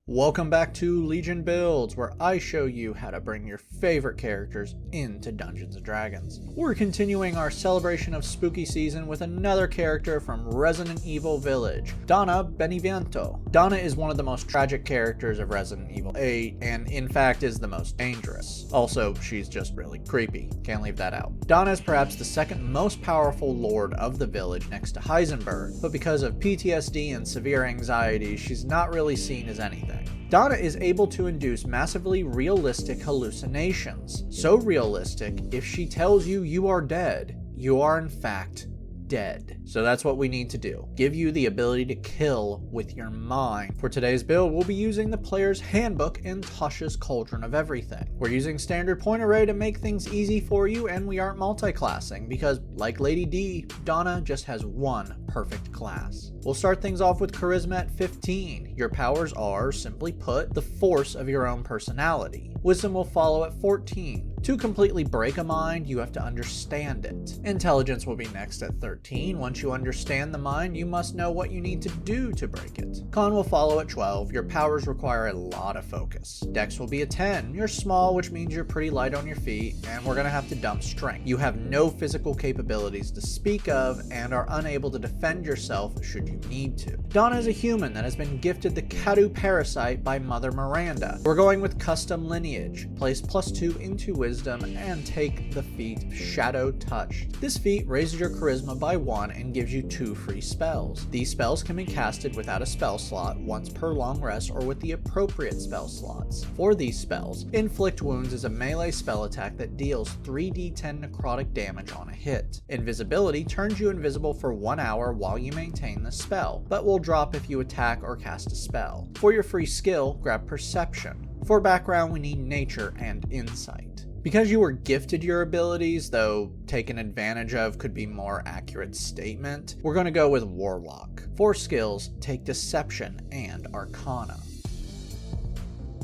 Welcome back to Legion Builds, where I show you how to bring your favorite characters into Dungeons & Dragons. We're continuing our celebration of spooky season with another character from Resident Evil Village, Donna Beneviento. Donna is one of the most tragic characters of Resident Evil 8, and in fact is the most dangerous. Also, she's just really creepy. Can't leave that out. Donna is perhaps the second most powerful lord of the village next to Heisenberg, but because of PTSD and severe anxiety, she's not really seen as anything. Donna is able to induce massively realistic hallucinations. So realistic, if she tells you you are dead, you are in fact dead. So that's what we need to do. Give you the ability to kill with your mind. For today's build, we'll be using the player's handbook and Tasha's Cauldron of Everything. We're using standard point array to make things easy for you, and we aren't multi-classing because, like Lady D, Donna just has one perfect class. We'll start things off with Charisma at 15. Your powers are, simply put, the force of your own personality. Wisdom will follow at 14. To completely break a mind, you have to understand it. Intelligence will be next at 13. Once you understand the mind, you must know what you need to do to break it. Con will follow at 12. Your powers require a lot of focus. Dex will be a 10. You're small, which means you're pretty light on your feet, and we're gonna have to dump strength. You have no physical capabilities to speak of and are unable to defend yourself should you need to. Donna is a human that has been gifted the Cadu Parasite by Mother Miranda. We're going with custom lineage. Place +2 into wisdom and take the feat Shadow Touched. This feat raises your charisma by 1 and gives you 2 free spells. These spells can be casted without a spell slot, once per long rest, or with the appropriate spell slots. For these spells, Inflict Wounds is a melee spell attack that deals 3d10 necrotic damage on a hit. Invisibility turns you invisible for 1 hour while you maintain the spell, but will drop if you attack or cast a spell. For your free skill, grab Perception. For background, we need Nature and Insight. Because you were gifted your abilities, though taken advantage of could be more accurate statement, we're going to go with Warlock. For skills, take Deception and Arcana.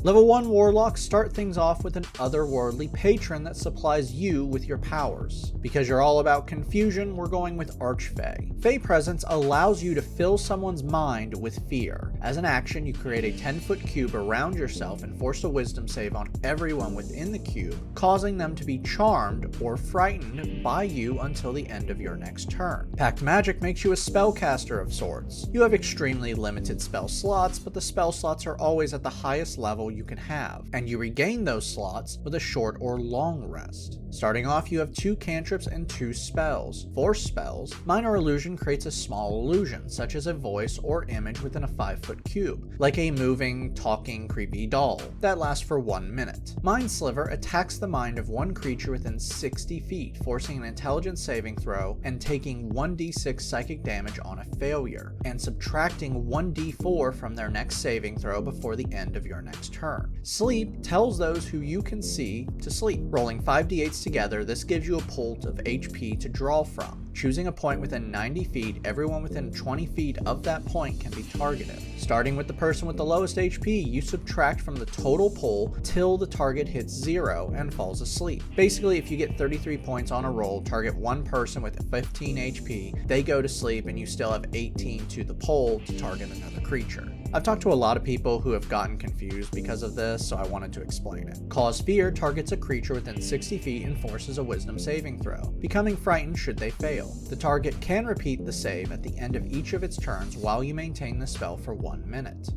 Level 1 Warlocks start things off with an otherworldly patron that supplies you with your powers. Because you're all about confusion, we're going with Archfey. Fey Presence allows you to fill someone's mind with fear. As an action, you create a 10-foot cube around yourself and force a wisdom save on everyone within the cube, causing them to be charmed or frightened by you until the end of your next turn. Pact Magic makes you a spellcaster of sorts. You have extremely limited spell slots, but the spell slots are always at the highest level you can have, and you regain those slots with a short or long rest. Starting off, you have 2 cantrips and 2 spells. For spells, Minor Illusion creates a small illusion, such as a voice or image within a 5-foot cube, like a moving, talking, creepy doll, that lasts for 1 minute. Mind Sliver attacks the mind of one creature within 60 feet, forcing an intelligence saving throw and taking 1d6 psychic damage on a failure, and subtracting 1d4 from their next saving throw before the end of your next turn. Sleep tells those who you can see to sleep. Rolling 5d8s together, this gives you a pool of HP to draw from. Choosing a point within 90 feet, everyone within 20 feet of that point can be targeted. Starting with the person with the lowest HP, you subtract from the total pool till the target hits 0 and falls asleep. Basically, if you get 33 points on a roll, target one person with 15 HP, they go to sleep, and you still have 18 to the pole to target another creature. I've talked to a lot of people who have gotten confused because of this, so I wanted to explain it. Cause Fear targets a creature within 60 feet and forces a wisdom saving throw, becoming frightened should they fail. The target can repeat the save at the end of each of its turns while you maintain the spell for 1 minute.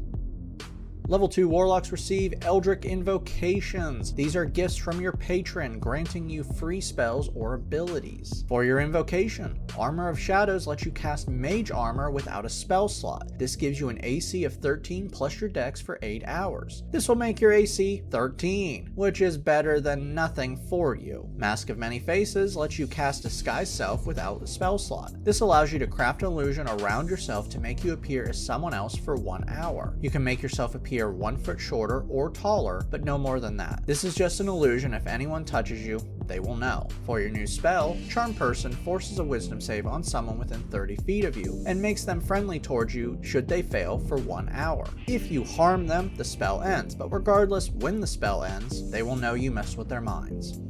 Level 2 Warlocks receive Eldritch Invocations. These are gifts from your patron, granting you free spells or abilities. For your invocation, Armor of Shadows lets you cast Mage Armor without a spell slot. This gives you an AC of 13 plus your dex for 8 hours. This will make your AC 13, which is better than nothing for you. Mask of Many Faces lets you cast Disguise Self without a spell slot. This allows you to craft an illusion around yourself to make you appear as someone else for 1 hour. You can make yourself appear 1 foot shorter or taller, but no more than that. This is just an illusion. If anyone touches you, they will know. For your new spell, Charm Person forces a wisdom save on someone within 30 feet of you and makes them friendly towards you should they fail for 1 hour. If you harm them, the spell ends, but regardless, when the spell ends, they will know you messed with their minds.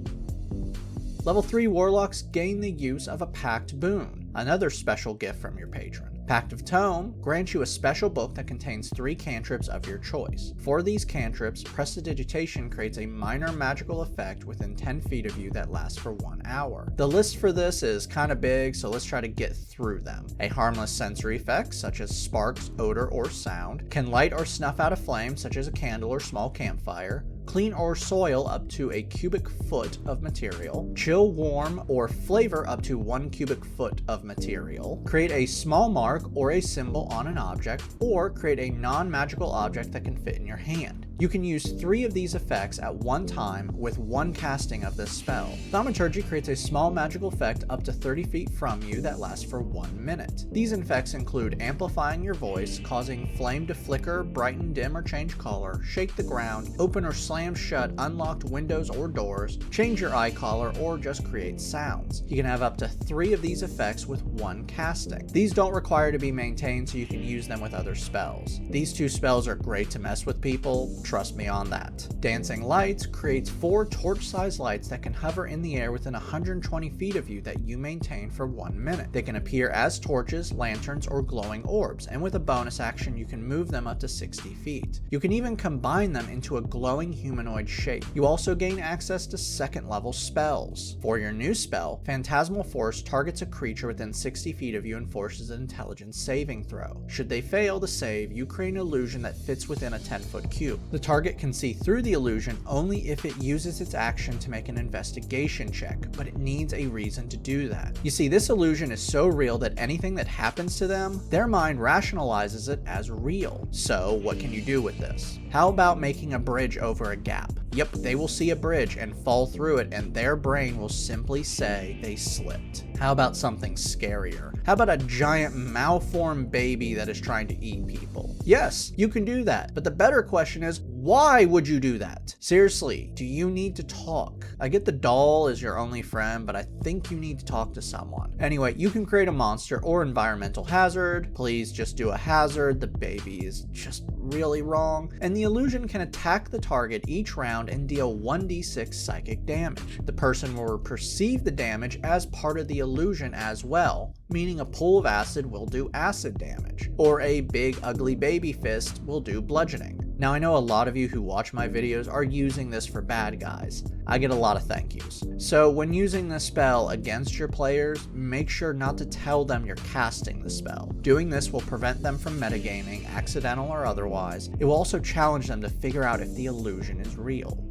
Level 3 Warlocks gain the use of a Pact Boon, another special gift from your patron. Pact of Tome grants you a special book that contains 3 cantrips of your choice. For these cantrips, Prestidigitation creates a minor magical effect within 10 feet of you that lasts for 1 hour. The list for this is kind of big, so let's try to get through them. A harmless sensory effect, such as sparks, odor, or sound, can light or snuff out a flame, such as a candle or small campfire, clean or soil up to a cubic foot of material, chill, warm, or flavor up to 1 cubic foot of material, create a small mark or a symbol on an object, or create a non-magical object that can fit in your hand. You can use 3 of these effects at one time with 1 casting of this spell. Thaumaturgy creates a small magical effect up to 30 feet from you that lasts for 1 minute. These effects include amplifying your voice, causing flame to flicker, brighten, dim, or change color, shake the ground, open or slam shut unlocked windows or doors, change your eye color, or just create sounds. You can have up to 3 of these effects with 1 casting. These don't require to be maintained, so you can use them with other spells. These 2 spells are great to mess with people. Trust me on that. Dancing Lights creates 4 torch-sized lights that can hover in the air within 120 feet of you that you maintain for 1 minute. They can appear as torches, lanterns, or glowing orbs, and with a bonus action you can move them up to 60 feet. You can even combine them into a glowing humanoid shape. You also gain access to 2nd level spells. For your new spell, Phantasmal Force targets a creature within 60 feet of you and forces an intelligence saving throw. Should they fail to save, you create an illusion that fits within a 10-foot cube. The target can see through the illusion only if it uses its action to make an investigation check, but it needs a reason to do that. You see, this illusion is so real that anything that happens to them, their mind rationalizes it as real. So what can you do with this? How about making a bridge over a gap? Yep, they will see a bridge and fall through it, and their brain will simply say they slipped. How about something scarier? How about a giant malformed baby that is trying to eat people? Yes, you can do that, but the better question is, why would you do that? Seriously, do you need to talk? I get the doll is your only friend, but I think you need to talk to someone. Anyway, you can create a monster or environmental hazard. Please just do a hazard. The baby is just really wrong. And the illusion can attack the target each round and deal 1d6 psychic damage. The person will perceive the damage as part of the illusion as well, meaning a pool of acid will do acid damage, or a big ugly baby fist will do bludgeoning. Now, I know a lot of you who watch my videos are using this for bad guys. I get a lot of thank yous. So when using this spell against your players, make sure not to tell them you're casting the spell. Doing this will prevent them from metagaming, accidental or otherwise. It will also challenge them to figure out if the illusion is real.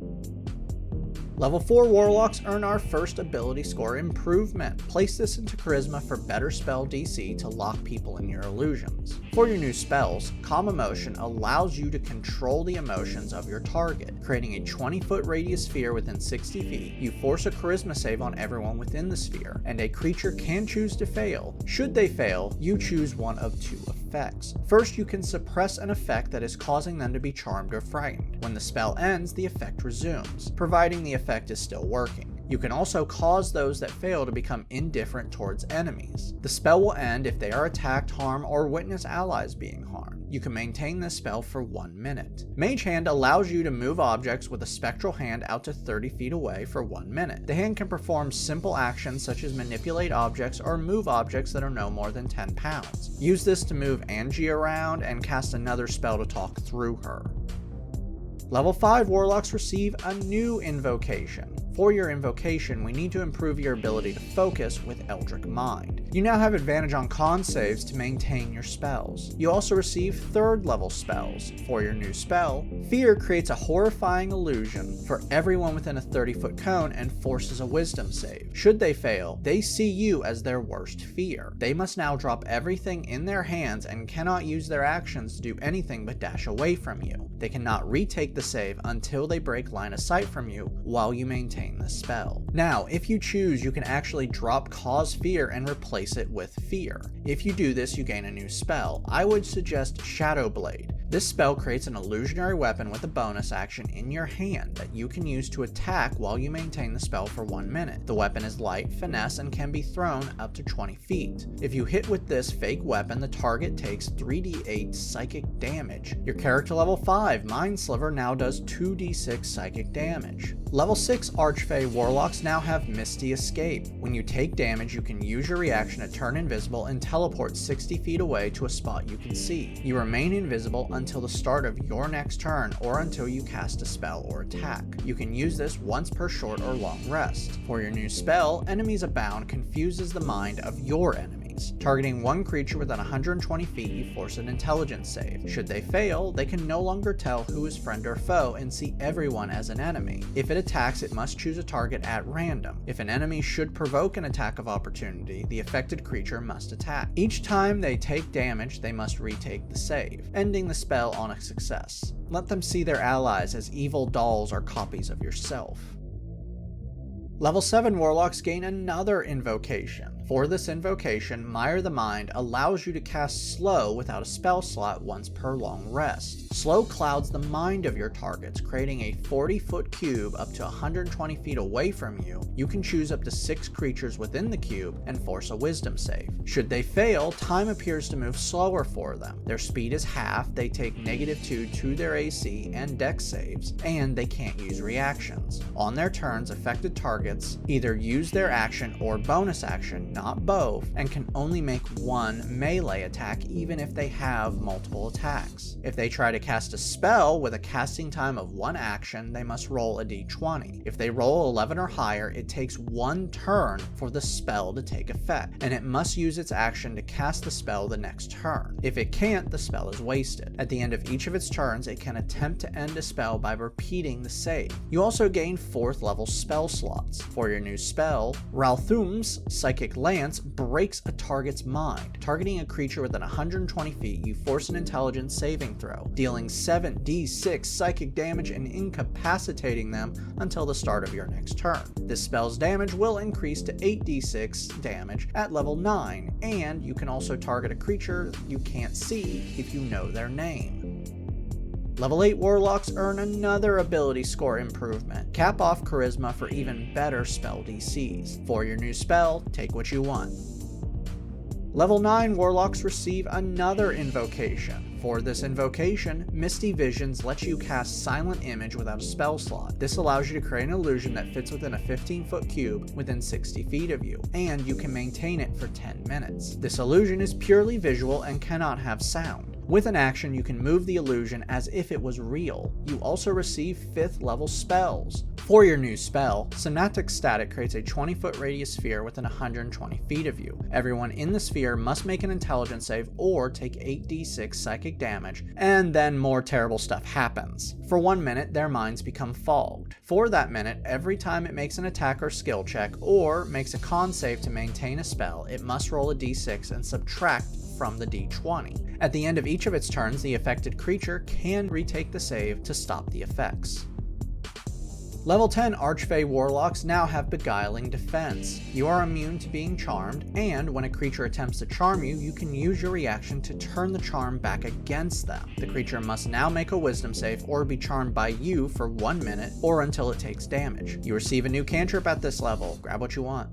Level 4 Warlocks earn our first ability score improvement. Place this into Charisma for better spell DC to lock people in your illusions. For your new spells, Calm Emotion allows you to control the emotions of your target. Creating a 20-foot radius sphere within 60 feet, you force a Charisma save on everyone within the sphere, and a creature can choose to fail. Should they fail, you choose one of 2 effects. First, you can suppress an effect that is causing them to be charmed or frightened. When the spell ends, the effect resumes, providing the effect is still working. You can also cause those that fail to become indifferent towards enemies. The spell will end if they are attacked, harmed, or witness allies being harmed. You can maintain this spell for 1 minute. Mage Hand allows you to move objects with a spectral hand out to 30 feet away for 1 minute. The hand can perform simple actions such as manipulate objects or move objects that are no more than 10 pounds. Use this to move Angie around and cast another spell to talk through her. Level 5 Warlocks receive a new invocation. For your invocation, we need to improve your ability to focus with Eldritch Mind. You now have advantage on con saves to maintain your spells. You also receive 3rd level spells. For your new spell, Fear creates a horrifying illusion for everyone within a 30-foot cone and forces a wisdom save. Should they fail, they see you as their worst fear. They must now drop everything in their hands and cannot use their actions to do anything but dash away from you. They cannot retake the save until they break line of sight from you while you maintain the spell. Now, if you choose, you can actually drop Cause Fear and replace it with Fear. If you do this, you gain a new spell. I would suggest Shadow Blade. This spell creates an illusionary weapon with a bonus action in your hand that you can use to attack while you maintain the spell for 1 minute. The weapon is light, finesse, and can be thrown up to 20 feet. If you hit with this fake weapon, the target takes 3d8 psychic damage. Your character level 5 Mind Sliver now does 2d6 psychic damage. Level 6 Archfey Warlocks now have Misty Escape. When you take damage, you can use your reaction to turn invisible and teleport 60 feet away to a spot you can see. You remain invisible until the start of your next turn or until you cast a spell or attack. You can use this once per short or long rest. For your new spell, Enemies Abound confuses the mind of your enemies. Targeting one creature within 120 feet, you force an intelligence save. Should they fail, they can no longer tell who is friend or foe and see everyone as an enemy. If it attacks, it must choose a target at random. If an enemy should provoke an attack of opportunity, the affected creature must attack. Each time they take damage, they must retake the save, ending the spell on a success. Let them see their allies as evil dolls or copies of yourself. Level 7 Warlocks gain another invocation. For this invocation, Mire the Mind allows you to cast Slow without a spell slot once per long rest. Slow clouds the mind of your targets, creating a 40-foot cube up to 120 feet away from you. You can choose up to 6 creatures within the cube and force a wisdom save. Should they fail, time appears to move slower for them. Their speed is half, they take -2 to their AC and dex saves, and they can't use reactions. On their turns, affected targets either use their action or bonus action, not both, and can only make one melee attack even if they have multiple attacks. If they try to cast a spell with a casting time of 1 action, they must roll a d20. If they roll 11 or higher, it takes 1 turn for the spell to take effect, and it must use its action to cast the spell the next turn. If it can't, the spell is wasted. At the end of each of its turns, it can attempt to end a spell by repeating the save. You also gain 4th level spell slots. For your new spell, Ralthum's Psychic Lance breaks a target's mind. Targeting a creature within 120 feet, you force an intelligence saving throw, dealing 7d6 psychic damage and incapacitating them until the start of your next turn. This spell's damage will increase to 8d6 damage at level 9, and you can also target a creature you can't see if you know their name. Level 8 Warlocks earn another ability score improvement. Cap off Charisma for even better spell DCs. For your new spell, take what you want. Level 9 Warlocks receive another invocation. For this invocation, Misty Visions lets you cast Silent Image without a spell slot. This allows you to create an illusion that fits within a 15-foot cube within 60 feet of you, and you can maintain it for 10 minutes. This illusion is purely visual and cannot have sound. With an action, you can move the illusion as if it was real. You also receive 5th level spells. For your new spell, Synaptic Static creates a 20-foot radius sphere within 120 feet of you. Everyone in the sphere must make an intelligence save or take 8d6 psychic damage, and then more terrible stuff happens. For 1 minute, their minds become fogged. For that minute, every time it makes an attack or skill check, or makes a con save to maintain a spell, it must roll a d6 and subtract from the d20. At the end of each of its turns, the affected creature can retake the save to stop the effects. Level 10 Archfey Warlocks now have Beguiling Defense. You are immune to being charmed, and when a creature attempts to charm you, you can use your reaction to turn the charm back against them. The creature must now make a wisdom save or be charmed by you for 1 minute or until it takes damage. You receive a new cantrip at this level. Grab what you want.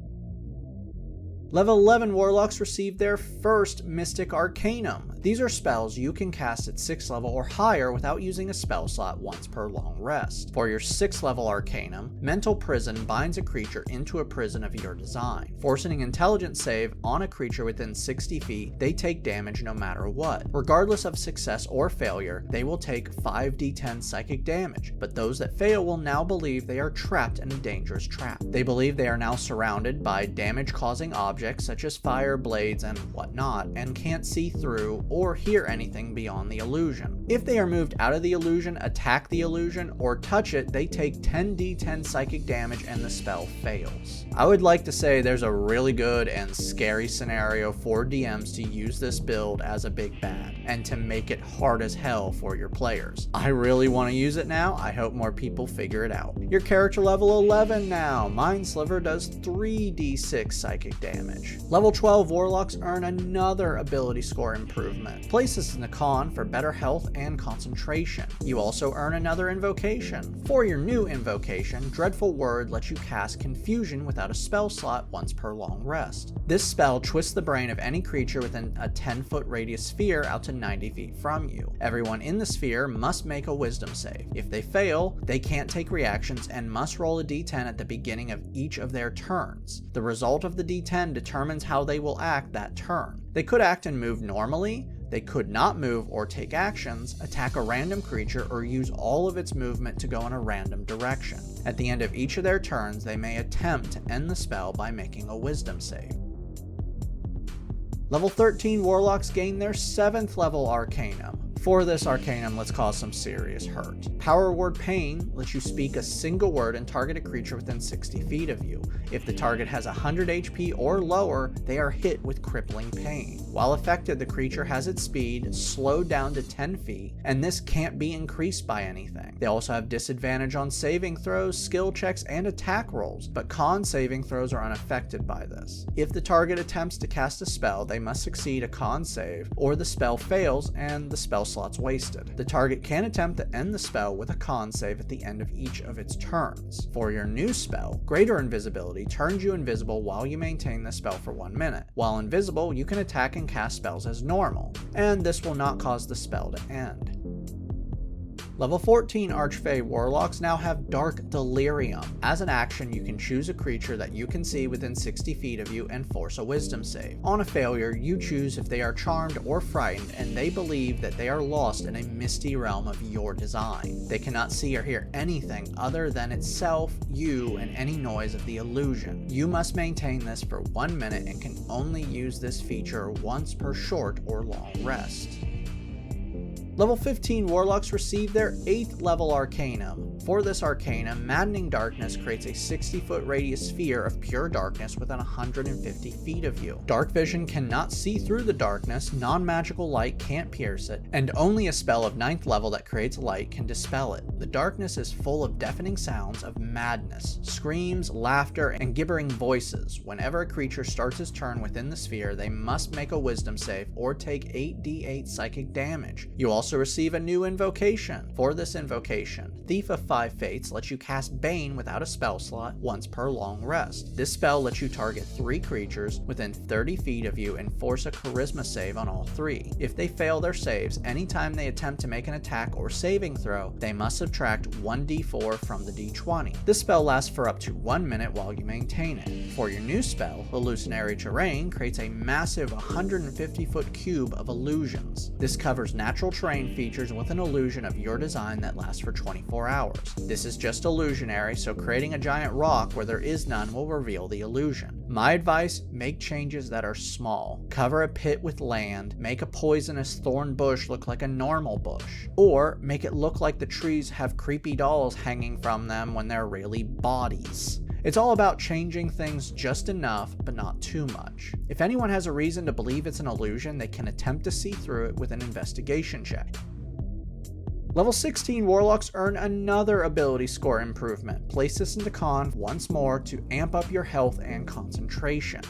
Level 11 Warlocks receive their first Mystic Arcanum. These are spells you can cast at 6th level or higher without using a spell slot once per long rest. For your 6th level Arcanum, Mental Prison binds a creature into a prison of your design. Forcing an intelligence save on a creature within 60 feet, they take damage no matter what. Regardless of success or failure, they will take 5d10 psychic damage, but those that fail will now believe they are trapped in a dangerous trap. They believe they are now surrounded by damage-causing objects such as fire, blades, and whatnot, and can't see through or hear anything beyond the illusion. If they are moved out of the illusion, attack the illusion, or touch it, they take 10d10 psychic damage and the spell fails. I would like to say there's a really good and scary scenario for DMs to use this build as a big bad, and to make it hard as hell for your players. I really want to use it now. I hope more people figure it out. Your character level 11 now. Mind Sliver does 3d6 psychic damage. Level 12 Warlocks earn another ability score improvement. Place this in the con for better health and concentration. You also earn another invocation. For your new invocation, Dreadful Word lets you cast Confusion without a spell slot once per long rest. This spell twists the brain of any creature within a 10-foot radius sphere out to 90 feet from you. Everyone in the sphere must make a wisdom save. If they fail, they can't take reactions and must roll a d10 at the beginning of each of their turns. The result of the d10 determines how they will act that turn. They could act and move normally, they could not move or take actions, attack a random creature, or use all of its movement to go in a random direction. At the end of each of their turns, they may attempt to end the spell by making a wisdom save. Level 13 Warlocks gain their 7th level Arcanum. For this Arcanum, let's cause some serious hurt. Power Word Pain lets you speak a single word and target a creature within 60 feet of you. If the target has 100 HP or lower, they are hit with crippling pain. While affected, the creature has its speed slowed down to 10 feet, and this can't be increased by anything. They also have disadvantage on saving throws, skill checks, and attack rolls, but con saving throws are unaffected by this. If the target attempts to cast a spell, they must succeed a con save, or the spell fails and the spell slot's wasted. The target can attempt to end the spell with a con save at the end of each of its turns. For your new spell, Greater Invisibility turns you invisible while you maintain the spell for 1 minute. While invisible, you can attack and cast spells as normal, and this will not cause the spell to end. Level 14 Archfey Warlocks now have Dark Delirium. As an action, you can choose a creature that you can see within 60 feet of you and force a wisdom save. On a failure, you choose if they are charmed or frightened, and they believe that they are lost in a misty realm of your design. They cannot see or hear anything other than itself, you, and any noise of the illusion. You must maintain this for 1 minute and can only use this feature once per short or long rest. Level 15 Warlocks receive their 8th level Arcanum. For this Arcanum, Maddening Darkness creates a 60-foot radius sphere of pure darkness within 150 feet of you. Dark Vision cannot see through the darkness, non-magical light can't pierce it, and only a spell of 9th level that creates light can dispel it. The darkness is full of deafening sounds of madness, screams, laughter, and gibbering voices. Whenever a creature starts its turn within the sphere, they must make a wisdom save or take 8d8 psychic damage. You also receive a new invocation. For this invocation, Thief of 5 Fates lets you cast Bane without a spell slot once per long rest. This spell lets you target 3 creatures within 30 feet of you and force a charisma save on all 3. If they fail their saves, anytime they attempt to make an attack or saving throw, they must subtract 1d4 from the d20. This spell lasts for up to 1 minute while you maintain it. For your new spell, Illusionary Terrain creates a massive 150-foot cube of illusions. This covers natural terrain features with an illusion of your design that lasts for 24 hours. This is just illusionary, so creating a giant rock where there is none will reveal the illusion. My advice, make changes that are small. Cover a pit with land, make a poisonous thorn bush look like a normal bush, or make it look like the trees have creepy dolls hanging from them when they're really bodies. It's all about changing things just enough, but not too much. If anyone has a reason to believe it's an illusion, they can attempt to see through it with an investigation check. Level 16 Warlocks earn another ability score improvement. Place this into con once more to amp up your health and concentration.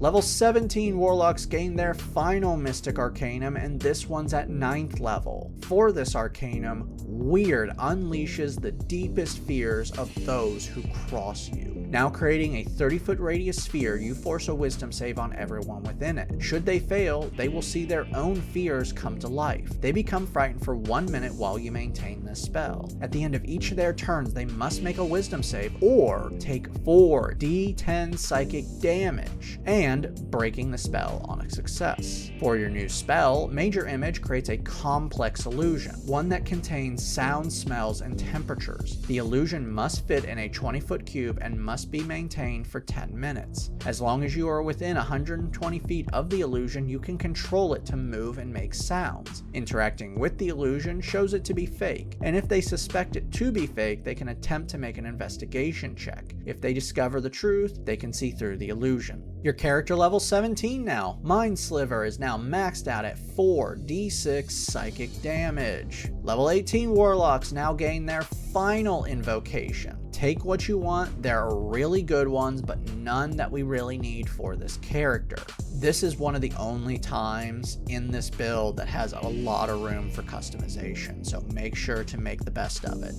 Level 17 Warlocks gain their final Mystic Arcanum, and this one's at 9th level. For this Arcanum, Weird unleashes the deepest fears of those who cross you. Now creating a 30-foot radius sphere, you force a wisdom save on everyone within it. Should they fail, they will see their own fears come to life. They become frightened for 1 minute while you maintain this spell. At the end of each of their turns, they must make a wisdom save or take 4d10 psychic damage, and breaking the spell on a success. For your new spell, Major Image creates a complex illusion, one that contains sounds, smells, and temperatures. The illusion must fit in a 20-foot cube and must be maintained for 10 minutes. As long as you are within 120 feet of the illusion, you can control it to move and make sounds. Interacting with the illusion shows it to be fake, and if they suspect it to be fake, they can attempt to make an investigation check. If they discover the truth, they can see through the illusion. Your character level 17 now. Mind Sliver is now maxed out at 4d6 psychic damage. Level 18 Warlocks now gain their final invocation. Take what you want, there are really good ones, but none that we really need for this character. This is one of the only times in this build that has a lot of room for customization, so make sure to make the best of it.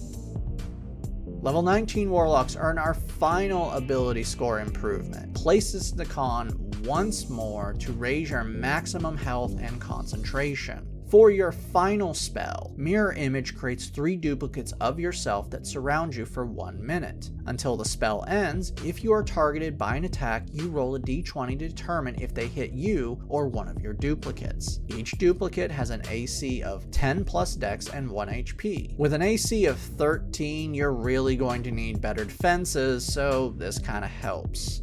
Level 19 Warlocks earn our final ability score improvement. Place this in the con once more to raise your maximum health and concentration. For your final spell, Mirror Image creates 3 duplicates of yourself that surround you for 1 minute. Until the spell ends, if you are targeted by an attack, you roll a d20 to determine if they hit you or one of your duplicates. Each duplicate has an AC of 10 plus Dex and 1 HP. With an AC of 13, you're really going to need better defenses, so this kinda helps.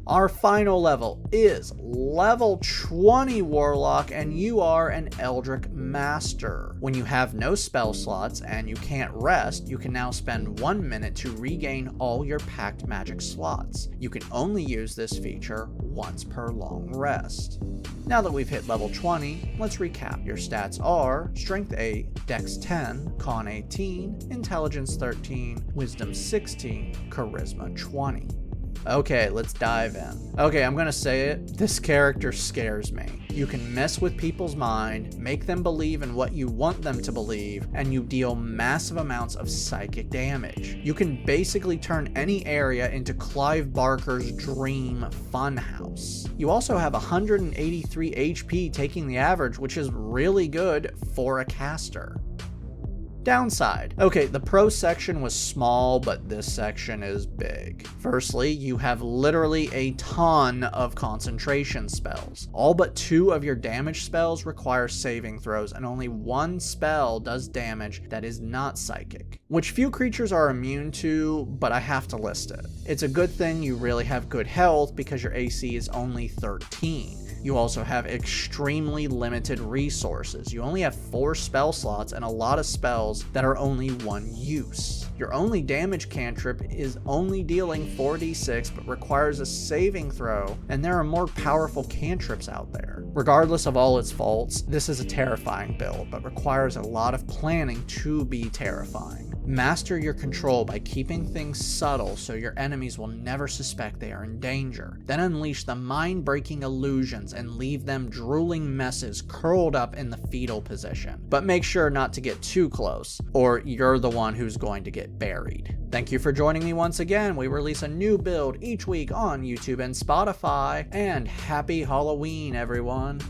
Our final level is level 20 Warlock, and you are an Eldritch Master. When you have no spell slots and you can't rest, you can now spend 1 minute to regain all your packed magic slots. You can only use this feature once per long rest. Now that we've hit level 20, let's recap. Your stats are Strength 8, Dex 10, Con 18, Intelligence 13, Wisdom 16, Charisma 20. Okay, let's dive in. Okay, I'm gonna say it, this character scares me. You can mess with people's mind, make them believe in what you want them to believe, and you deal massive amounts of psychic damage. You can basically turn any area into Clive Barker's dream funhouse. You also have 183 HP, taking the average, which is really good for a caster. Downside. Okay, the pro section was small, but this section is big. Firstly, you have literally a ton of concentration spells. All but 2 of your damage spells require saving throws, and only 1 spell does damage that is not psychic, which few creatures are immune to, but I have to list it. It's a good thing you really have good health because your AC is only 13. You also have extremely limited resources. You only have 4 spell slots and a lot of spells that are only 1 use. Your only damage cantrip is only dealing 4d6 but requires a saving throw, and there are more powerful cantrips out there. Regardless of all its faults, this is a terrifying build, but requires a lot of planning to be terrifying. Master your control by keeping things subtle so your enemies will never suspect they are in danger. Then unleash the mind-breaking illusions and leave them drooling messes curled up in the fetal position. But make sure not to get too close, or you're the one who's going to get buried. Thank you for joining me once again. We release a new build each week on YouTube and Spotify, and happy Halloween, everyone!